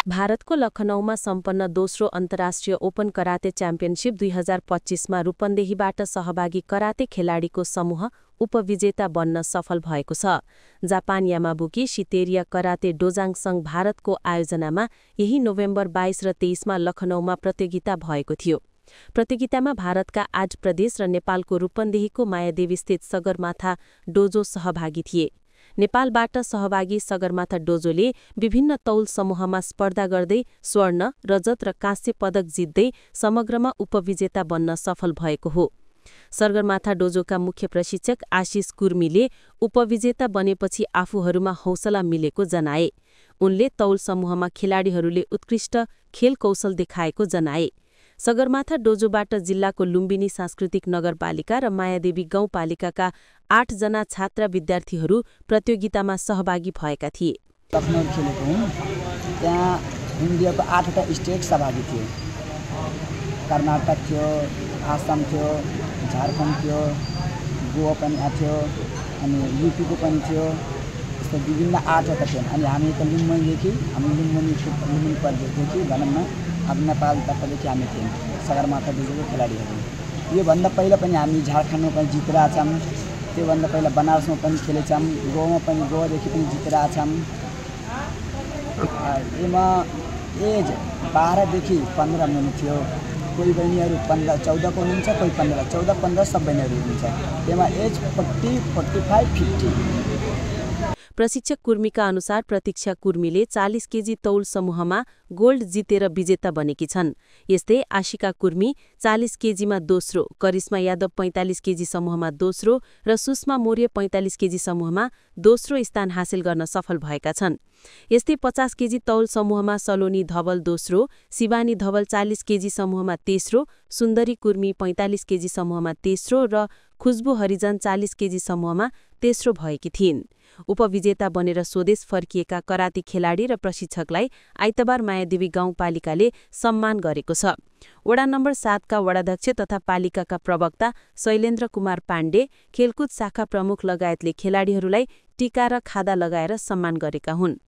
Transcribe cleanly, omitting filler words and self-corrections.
भारतको लखनऊमा सम्पन्न दोस्रो अन्तर्राष्ट्रिय ओपन कराते च्याम्पियनसिप 2025मा रूपन्देहीबाट सहभागी कराते खेलाडीको समूह उपविजेता बन्न सफल भएको छ। जापान यामाबुकी शितेरिया कराते डोजाङ संघ भारतको आयोजनामा यही नोभेम्बर 22 र 23मा लखनऊमा प्रतियोगिता भएको थियो। प्रतियोगितामा भारतका आज प्रदेश र नेपालको रूपन्देहीको मायादेवीस्थित सगरमाथा डोजो सहभागी थिए। नेपालबाट सहभागी सगरमाथा डोजोले विभिन्न तौल समूहमा स्पर्धा गर्दै स्वर्ण, रजत र काँस्य पदक जित्दै समग्रमा उपविजेता बन्न सफल भएको हो। सगरमाथा डोजोका मुख्य प्रशिक्षक आशिष कुर्मीले उपविजेता बनेपछि आफूहरूमा हौसला मिलेको जनाए। उनले तौल समूहमा खेलाडीहरूले उत्कृष्ट खेल कौशल देखाएको जनाए। सगरमाथा डोजोबाट जिल्लाको लुम्बिनी सांस्कृतिक नगरपालिका र मायादेवी गाउँपालिकाका 8 जना छात्र विद्यार्थीहरू प्रतियोगितामा सहभागी भएका थिए। लखनऊ खेलेको हुँ। त्यहाँ इन्डियाको 8वटा स्टेट सहभागी थिए। कर्नाटक थियो, आसाम थियो, झारखण्ड थियो, गोवा पनि थियो, अनि यूपीको पनि थियो। यस्तो विभिन्न 8वटा थिए। अनि हामी त लुम्बिनी प्रदेशदेखि भनौँ न अब नेपाल तर्फदेखि हामी थियौँ सगरमाथा डोजोको खेलाडीहरू। योभन्दा पहिला पनि हामी झारखण्डमा पनि जितेका छौँ। त्योभन्दा पहिला बनारसमा पनि खेलेछौँ, गोवादेखि पनि जितेका छौँ। यसमा एज 12देखि 15 मुनि थियो। कोही बहिनीहरू 14को हुनुहुन्छ, कोही 14-15 सब बहिनीहरू हुनुहुन्छ। त्यसमा एज 40, 45, 50। प्रशिक्षक कुर्मीका अनुसार प्रतीक्षा कुर्मीले 40 केजी तौल समूहमा गोल्ड जितेर विजेता बनेकी छन्। यस्तै आशिका कुर्मी 40 केजीमा दोस्रो, करिश्मा यादव 45 केजी समूहमा दोस्रो र सुषमा मौर्य 45 केजी समूहमा दोस्रो स्थान हासिल गर्न सफल भएका छन्। यस्तै 50 केजी तौल समूहमा सलोनी धवल दोस्रो, शिवानी धवल 40 केजी समूहमा तेस्रो, सुन्दरी कुर्मी 45 केजी समूहमा तेस्रो र खुशबु हरिजन 40 केजी समूहमा तेस्रो भएकी थिइन्। उपविजेता बनेर स्वदेश फर्किएका कराती खेलाडी र प्रशिक्षकलाई आइतबार मायादेवी गाउँपालिकाले सम्मान गरेको छ। वडा नम्बर 7 का वडाध्यक्ष तथा पालिकाका प्रवक्ता शैलेन्द्र कुमार पाण्डे, खेलकुद शाखा प्रमुख लगायतले खेलाडीहरूलाई टीका र खादा लगाएर सम्मान गरेका हुन्।